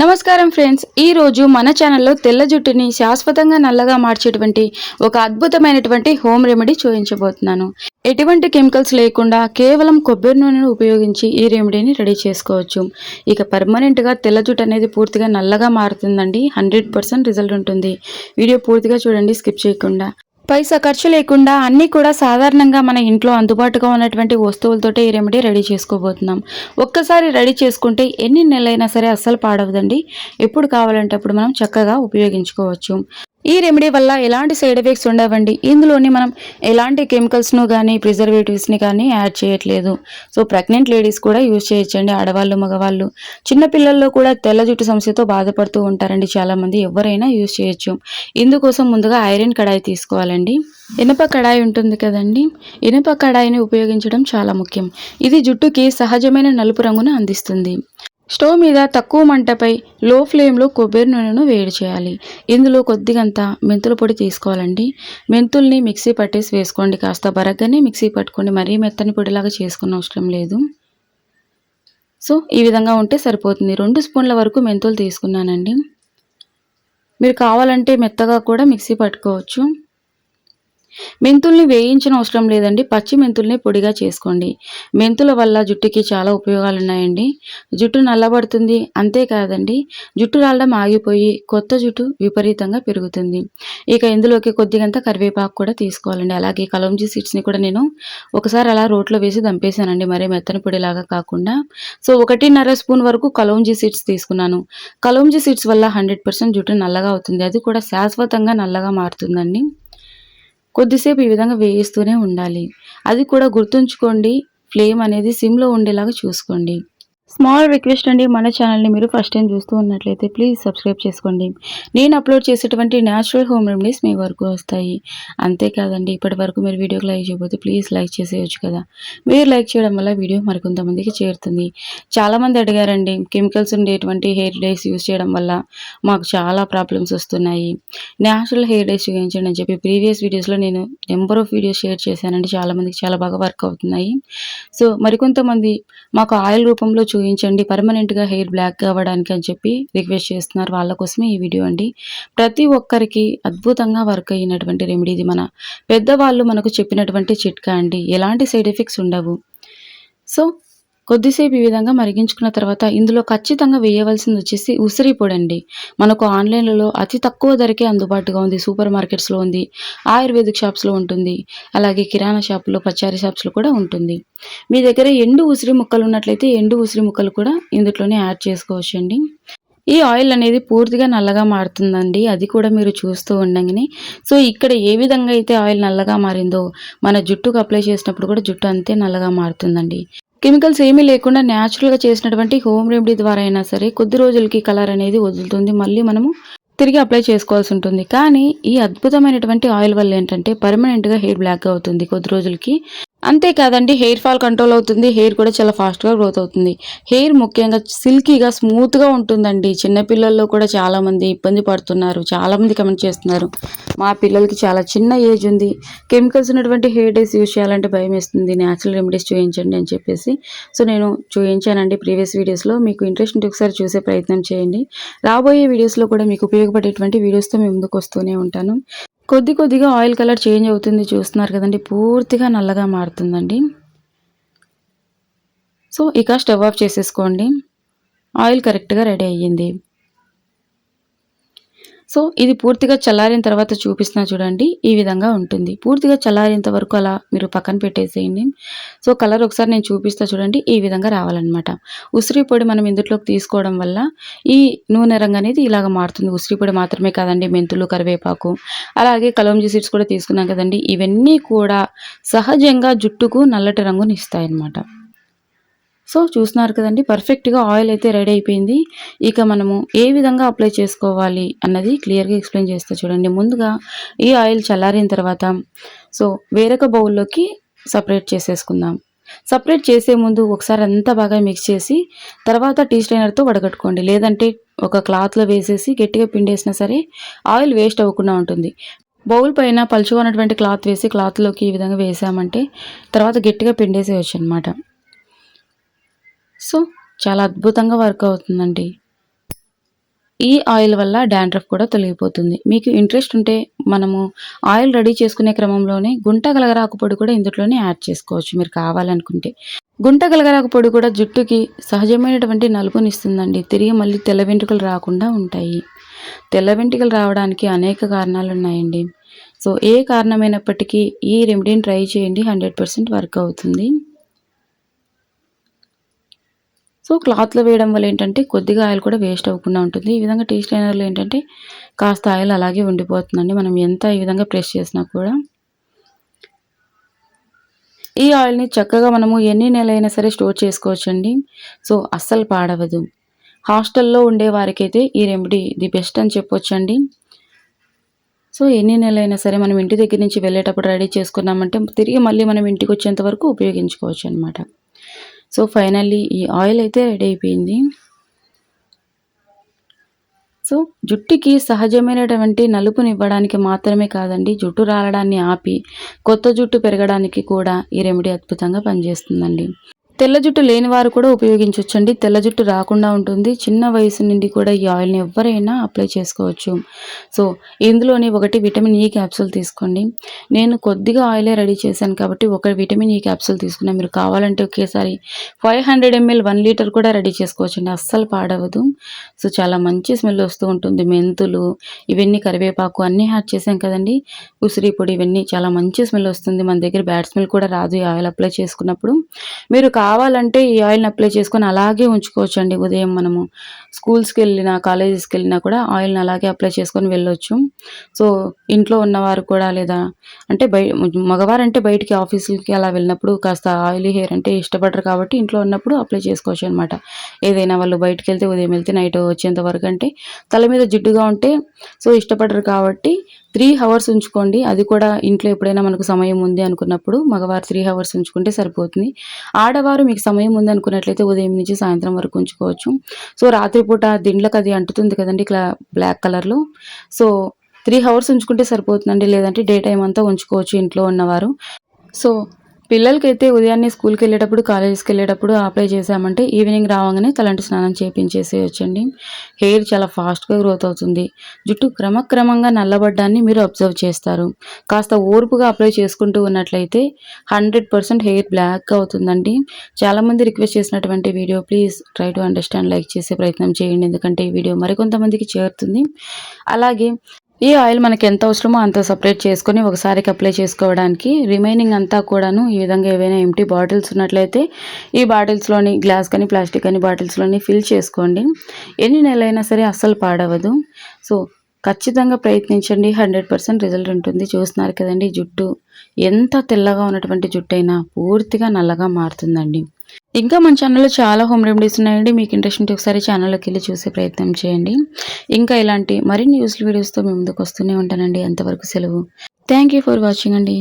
నమస్కారం ఫ్రెండ్స్, ఈ రోజు మన ఛానల్లో తెల్ల జుట్టుని శాశ్వతంగా నల్లగా మార్చేటువంటి ఒక అద్భుతమైనటువంటి హోమ్ రెమెడీ చూపించబోతున్నాను. ఎటువంటి కెమికల్స్ లేకుండా కేవలం కొబ్బరి నూనెను ఉపయోగించి ఈ రెమెడీని రెడీ చేసుకోవచ్చు. ఇక పర్మనెంట్గా తెల్ల జుట్టు అనేది పూర్తిగా నల్లగా మారుతుందండి. 100% రిజల్ట్ ఉంటుంది. వీడియో పూర్తిగా చూడండి, స్కిప్ చేయకుండా. పైసా ఖర్చు లేకుండా అన్నీ కూడా సాధారణంగా మన ఇంట్లో అందుబాటుగా ఉన్నటువంటి వస్తువులతోటే ఈ రెమెడీ రెడీ చేసుకోబోతున్నాం. ఒక్కసారి రెడీ చేసుకుంటే ఎన్ని నెలలైనా సరే అస్సలు పాడవదండి. ఎప్పుడు కావాలంటే అప్పుడు మనం చక్కగా ఉపయోగించుకోవచ్చు. ఈ రెమెడీ వల్ల ఎలాంటి సైడ్ ఎఫెక్ట్స్ ఉండవండి. ఇందులోని మనం ఎలాంటి కెమికల్స్ను కానీ ప్రిజర్వేటివ్స్ని కానీ యాడ్ చేయట్లేదు. సో ప్రెగ్నెంట్ లేడీస్ కూడా యూజ్ చేయొచ్చండి. ఆడవాళ్ళు, మగవాళ్ళు, చిన్నపిల్లల్లో కూడా తెల్ల జుట్టు సమస్యతో బాధపడుతూ ఉంటారండి చాలామంది. ఎవరైనా యూజ్ చేయొచ్చు. ఇందుకోసం ముందుగా ఐరన్ కడాయి తీసుకోవాలండి. ఇనుప కడాయి ఉంటుంది కదండి, ఇనుప కడాయిని ఉపయోగించడం చాలా ముఖ్యం. ఇది జుట్టుకి సహజమైన నలుపు రంగును అందిస్తుంది. స్టవ్ మీద తక్కువ మంటపై లో ఫ్లేమ్లో కొబ్బరి నూనెను వేడి చేయాలి. ఇందులో కొద్దిగంత మెంతుల పొడి తీసుకోవాలండి. మెంతుల్ని మిక్సీ పట్టేసి వేసుకోండి. కాస్త బరగ్గానే మిక్సీ పట్టుకోండి, మరీ మెత్తని పొడిలాగా చేసుకున్న అవసరం లేదు. సో ఈ విధంగా ఉంటే సరిపోతుంది. 2 స్పూన్ల వరకు మెంతులు తీసుకున్నానండి. మీరు కావాలంటే మెత్తగా కూడా మిక్సీ పట్టుకోవచ్చు. మెంతుల్ని వేయించిన అవసరం లేదండి, పచ్చి మెంతుల్ని పొడిగా చేసుకోండి. మెంతుల వల్ల జుట్టుకి చాలా ఉపయోగాలు ఉన్నాయండి. జుట్టు నల్లబడుతుంది, అంతేకాదండి జుట్టు రాలడం ఆగిపోయి కొత్త జుట్టు విపరీతంగా పెరుగుతుంది. ఇక ఇందులోకి కొద్దిగంత కరివేపాకు కూడా తీసుకోవాలండి. అలాగే కలోంజీ సీడ్స్ని కూడా నేను ఒకసారి అలా రోట్లో వేసి దంపేశానండి, మరీ మెత్తని పొడిలాగా కాకుండా. సో 1.5 స్పూన్ వరకు కలోంజీ సీడ్స్ తీసుకున్నాను. కలోంజీ సీడ్స్ వల్ల 100% జుట్టు నల్లగా అవుతుంది. అది కూడా శాశ్వతంగా నల్లగా మారుతుందండి. కొద్దిసేపు ఈ విధంగా వేయిస్తూనే ఉండాలి. అది కూడా గుర్తుంచుకోండి, ఫ్లేమ్ అనేది సిమ్లో ఉండేలాగా చూసుకోండి. స్మాల్ రిక్వెస్ట్ అండి, మన ఛానల్ని మీరు ఫస్ట్ టైం చూస్తూ ఉన్నట్లయితే ప్లీజ్ సబ్స్క్రైబ్ చేసుకోండి. నేను అప్లోడ్ చేసేటువంటి న్యాచురల్ హోమ్ రెమెడీస్ మీ వరకు వస్తాయి. అంతేకాదండి, ఇప్పటి వరకు మీరు వీడియోకి లైక్ చేయకపోతే ప్లీజ్ లైక్ చేసేయచ్చు కదా. మీరు లైక్ చేయడం వల్ల వీడియో మరికొంతమందికి చేరుతుంది. చాలామంది అడిగారండి, కెమికల్స్ ఉండేటువంటి హెయిర్ డైస్ యూజ్ చేయడం వల్ల మాకు చాలా ప్రాబ్లమ్స్ వస్తున్నాయి, న్యాచురల్ హెయిర్ డైస్ చూపించండి అని చెప్పి ప్రీవియస్ వీడియోస్లో నేను నెంబర్ ఆఫ్ వీడియోస్ షేర్ చేశానండి. చాలామందికి చాలా బాగా వర్క్ అవుతున్నాయి. సో మరికొంతమంది మాకు ఆయిల్ రూపంలో చూపించండి, పర్మనెంట్గా హెయిర్ బ్లాక్ అవ్వడానికి అని చెప్పి రిక్వెస్ట్ చేస్తున్నారు. వాళ్ళ కోసమే ఈ వీడియో అండి. ప్రతి ఒక్కరికి అద్భుతంగా వర్క్ అయినటువంటి రెమెడీ ఇది. మన పెద్దవాళ్ళు మనకు చెప్పినటువంటి చిట్కా అండి. ఎలాంటి సైడ్ ఎఫెక్ట్స్ ఉండవు. సో కొద్దిసేపు ఈ విధంగా మరిగించుకున్న తర్వాత ఇందులో ఖచ్చితంగా వేయవలసింది వచ్చేసి ఉసిరి పొడి అండి. మనకు ఆన్లైన్లలో అతి తక్కువ ధరకే అందుబాటుగా ఉంది. సూపర్ మార్కెట్స్లో ఉంది, ఆయుర్వేదిక్ షాప్స్లో ఉంటుంది, అలాగే కిరాణా షాపులో, పచారీ షాప్స్లో కూడా ఉంటుంది. మీ దగ్గర ఎండు ఉసిరి ముక్కలు ఉన్నట్లయితే ఎండు ఉసిరి ముక్కలు కూడా ఇందులోనే యాడ్ చేసుకోవచ్చండి. ఈ ఆయిల్ అనేది పూర్తిగా నల్లగా మారుతుందండి, అది కూడా మీరు చూస్తూ ఉండంగానే. సో ఇక్కడ ఏ విధంగా అయితే ఆయిల్ నల్లగా మారిందో మన జుట్టుకు అప్లై చేసినప్పుడు కూడా జుట్టు అంతే నల్లగా మారుతుందండి. కెమికల్స్ ఏమీ లేకుండా న్యాచురల్గా చేసినటువంటి హోమ్ రెమెడీ ద్వారా అయినా సరే కొద్ది రోజులకి కలర్ అనేది వదులుతుంది. మళ్ళీ మనము తిరిగి అప్లై చేసుకోవాల్సి ఉంటుంది. కానీ ఈ అద్భుతమైనటువంటి ఆయిల్ వల్ల ఏంటంటే పర్మనెంట్గా హెయిర్ బ్లాక్ అవుతుంది కొద్ది రోజులకి. అంతేకాదండి, హెయిర్ ఫాల్ కంట్రోల్ అవుతుంది. హెయిర్ కూడా చాలా ఫాస్ట్గా గ్రోత్ అవుతుంది. హెయిర్ ముఖ్యంగా సిల్కీగా స్మూత్గా ఉంటుందండి. చిన్నపిల్లల్లో కూడా చాలామంది ఇబ్బంది పడుతున్నారు. చాలామంది కమెంట్ చేస్తున్నారు, మా పిల్లలకి చాలా చిన్న ఏజ్ ఉంది, కెమికల్స్ ఉన్నటువంటి హెయిర్ డైస్ యూజ్ చేయాలంటే భయం వేస్తుంది, న్యాచురల్ రెమెడీస్ చూపించండి అని చెప్పేసి. సో నేను చూపించానండి ప్రీవియస్ వీడియోస్లో. మీకు ఇంట్రెస్ట్ ఉంటే ఒకసారి చూసే ప్రయత్నం చేయండి. రాబోయే వీడియోస్లో కూడా మీకు ఉపయోగపడేటువంటి వీడియోస్తో మేము ముందుకు వస్తూనే ఉంటాను. కొద్దిగా ఆయిల్ కలర్ చేంజ్ అవుతుంది, చూస్తున్నారు కదండి, పూర్తిగా నల్లగా మారుతుందండి. సో ఇక స్టవ్ ఆఫ్ చేసేసుకోండి. ఆయిల్ కరెక్ట్గా రెడీ అయ్యింది. సో ఇది పూర్తిగా చల్లారిన తర్వాత చూపిస్తున్నా చూడండి, ఈ విధంగా ఉంటుంది. పూర్తిగా చల్లారేంత వరకు అలా మీరు పక్కన పెట్టేసేయండి. సో కలర్ ఒకసారి నేను చూపిస్తా చూడండి, ఈ విధంగా రావాలన్నమాట. ఉసిరి పొడి మనం ఇందులోకి తీసుకోవడం వల్ల ఈ నూనె రంగు అనేది ఇలాగ మారుతుంది. ఉసిరి పొడి మాత్రమే కాదండి, మెంతులు, కరివేపాకు, అలాగే కలోంజీ సీడ్స్ కూడా తీసుకున్నాం కదండి. ఇవన్నీ కూడా సహజంగా జుట్టుకు నల్లటి రంగుని ఇస్తాయన్నమాట. సో చూస్తున్నారు కదండి, పర్ఫెక్ట్గా ఆయిల్ అయితే రెడీ అయిపోయింది. ఇక మనము ఏ విధంగా అప్లై చేసుకోవాలి అన్నది క్లియర్గా ఎక్స్ప్లెయిన్ చేస్తా చూడండి. ముందుగా ఈ ఆయిల్ చల్లారిన తర్వాత సో వేరొక బౌల్లోకి సపరేట్ చేసేసుకుందాం. సపరేట్ చేసే ముందు ఒకసారి అంతా బాగా మిక్స్ చేసి తర్వాత టీ స్ట్రైనర్తో వడగట్టుకోండి. లేదంటే ఒక క్లాత్లో వేసేసి గట్టిగా పిండేసినా సరే ఆయిల్ వేస్ట్ అవ్వకుండా ఉంటుంది. బౌల్ పైన పలుచుగా ఉన్నటువంటి క్లాత్ వేసి క్లాత్లోకి ఈ విధంగా వేసామంటే తర్వాత గట్టిగా పిండేసేయచ్చు అనమాట. సో చాలా అద్భుతంగా వర్క్ అవుతుందండి. ఈ ఆయిల్ వల్ల డాండ్రఫ్ కూడా తొలగిపోతుంది. మీకు ఇంట్రెస్ట్ ఉంటే మనము ఆయిల్ రెడీ చేసుకునే క్రమంలోనే గుంట గలగరాకు పొడి కూడా ఇందులోనే యాడ్ చేసుకోవచ్చు మీరు కావాలనుకుంటే. గుంట గలగరాకు పొడి కూడా జుట్టుకి సహజమైనటువంటి నలుపునిస్తుందండి. తిరిగి మళ్ళీ తెల్ల వెంట్రుకలు రాకుండా ఉంటాయి. తెల్ల వెంట్రుకలు రావడానికి అనేక కారణాలున్నాయండి. సో ఏ కారణమైనప్పటికీ ఈ రెమెడీని ట్రై చేయండి, 100% వర్క్ అవుతుంది. సో క్లాత్లో వేయడం వల్ల ఏంటంటే కొద్దిగా ఆయిల్ కూడా వేస్ట్ అవ్వకుండా ఉంటుంది. ఈ విధంగా టీ స్ట్రైనర్లో ఏంటంటే కాస్త ఆయిల్ అలాగే ఉండిపోతుందండి మనం ఎంత ఈ విధంగా ప్రెస్ చేసినా కూడా. ఈ ఆయిల్ని చక్కగా మనము ఎన్ని నెలలైనా సరే స్టోర్ చేసుకోవచ్చండి. సో అస్సలు పాడవదు. హాస్టల్లో ఉండే వారికైతే ఈ రెమెడీ ది బెస్ట్ అని చెప్పొచ్చండి. సో ఎన్ని నెలలైనా సరే మనం ఇంటి దగ్గర నుంచి వెళ్ళేటప్పుడు రెడీ చేసుకున్నామంటే తిరిగి మళ్ళీ మనం ఇంటికి వచ్చేంత వరకు ఉపయోగించుకోవచ్చు అనమాట. సో ఫైనల్లీ ఈ ఆయిల్ అయితే రెడీ అయిపోయింది. సో జుట్టుకి సహజమైనటువంటి నలుపునివ్వడానికి మాత్రమే కాదండి, జుట్టు రాలడాన్ని ఆపి కొత్త జుట్టు పెరగడానికి కూడా ఈ రెమెడీ అద్భుతంగా పనిచేస్తుందండి. తెల్ల జుట్టు లేని వారు కూడా ఉపయోగించవచ్చండి. తెల్ల జుట్టు రాకుండా ఉంటుంది. చిన్న వయసు నుండి కూడా ఈ ఆయిల్ని ఎవరైనా అప్లై చేసుకోవచ్చు. సో ఇందులోని ఒకటి విటమిన్ ఈ క్యాప్సూల్ తీసుకోండి. నేను కొద్దిగా ఆయిలే రెడీ చేశాను కాబట్టి ఒక విటమిన్ ఈ క్యాప్సూల్ తీసుకున్నా. మీరు కావాలంటే ఒకేసారి 500 ml 1 లీటర్ కూడా రెడీ చేసుకోవచ్చండి. అస్సలు పాడవదు. సో చాలా మంచి స్మెల్ వస్తూ ఉంటుంది. మెంతులు ఇవన్నీ కరివేపాకు అన్నీ యాడ్ చేసాం కదండి. ఉసిరి పొడి ఇవన్నీ చాలా మంచి స్మెల్ వస్తుంది. మన దగ్గర బ్యాడ్ స్మెల్ కూడా రాదు ఈ ఆయిల్ అప్లై చేసుకున్నప్పుడు. మీరు కావాలంటే ఈ ఆయిల్ని అప్లై చేసుకొని అలాగే ఉంచుకోవచ్చండి. ఉదయం మనము స్కూల్స్కి వెళ్ళినా కాలేజెస్కి వెళ్ళినా కూడా ఆయిల్ని అలాగే అప్లై చేసుకొని వెళ్ళొచ్చు. సో ఇంట్లో ఉన్నవారు కూడా లేదా అంటే మగవారంటే బయటికి ఆఫీసులకి అలా వెళ్ళినప్పుడు కాస్త ఆయిలీ హెయిర్ అంటే ఇష్టపడరు కాబట్టి ఇంట్లో ఉన్నప్పుడు అప్లై చేసుకోవచ్చు అనమాట. ఏదైనా వాళ్ళు బయటికి వెళ్తే ఉదయం వెళ్తే నైట్ వచ్చేంత వరకు అంటే తల మీద జిడ్డుగా ఉంటే సో ఇష్టపడరు కాబట్టి 3 hours ఉంచుకోండి. అది కూడా ఇంట్లో ఎప్పుడైనా మనకు సమయం ఉంది అనుకున్నప్పుడు మగవారు 3 hours ఉంచుకుంటే సరిపోతుంది. ఆడవారు మీకు సమయం ఉంది అనుకున్నట్లయితే ఉదయం నుంచి సాయంత్రం వరకు ఉంచుకోవచ్చు. సో రాత్రిపూట దిండ్లకు అది అంటుతుంది కదండి బ్లాక్ కలర్లో. సో 3 hours ఉంచుకుంటే సరిపోతుందండి. లేదంటే డే టైం అంతా ఉంచుకోవచ్చు ఇంట్లో ఉన్నవారు. సో పిల్లలకైతే ఉదయాన్నే స్కూల్కి వెళ్ళేటప్పుడు కాలేజెస్కి వెళ్ళేటప్పుడు అప్లై చేసామంటే ఈవినింగ్ రాగానే తలంటి స్నానం చేయించేసేయచ్చండి. హెయిర్ చాలా ఫాస్ట్గా గ్రోత్ అవుతుంది. జుట్టు క్రమక్రమంగా నల్లబడ్డాన్ని మీరు అబ్జర్వ్ చేస్తారు. కాస్త ఓర్పుగా అప్లై చేసుకుంటూ ఉన్నట్లయితే 100% హెయిర్ బ్లాక్గా అవుతుందండి. చాలామంది రిక్వెస్ట్ చేసినటువంటి video please try to understand, like చేసే ప్రయత్నం చేయండి. ఎందుకంటే ఈ వీడియో మరికొంతమందికి చేరుతుంది. అలాగే ఈ ఆయిల్ మనకి ఎంత అవసరమో అంత సపరేట్ చేసుకొని ఒకసారికి అప్లై చేసుకోవడానికి రిమైనింగ్ అంతా కూడాను ఈ విధంగా ఏవైనా ఎంటీ బాటిల్స్ ఉన్నట్లయితే ఈ బాటిల్స్లోని గ్లాస్ కానీ ప్లాస్టిక్ కానీ బాటిల్స్లోని ఫిల్ చేసుకోండి. ఎన్ని నెలలైనా సరే అస్సలు పాడవదు. సో ఖచ్చితంగా ప్రయత్నించండి, 100% రిజల్ట్ ఉంటుంది. చూస్తున్నారు కదండి జుట్టు ఎంత తెల్లగా ఉన్నటువంటి జుట్టు అయినా పూర్తిగా నల్లగా మారుతుందండి. ఇంకా మన ఛానల్లో చాలా హోమ్ రెమెడీస్ ఉన్నాయండి. మీకు ఇంట్రెస్ట్ ఉంటే ఒకసారి ఛానల్లోకి వెళ్ళి చూసే ప్రయత్నం చేయండి. ఇంకా ఇలాంటి మరిన్ని యూస్ఫుల్ వీడియోస్తో మేము ముందుకు వస్తూనే ఉంటానండి. అంతవరకు సెలవు. థ్యాంక్ యూ ఫర్ వాచింగ్ అండి.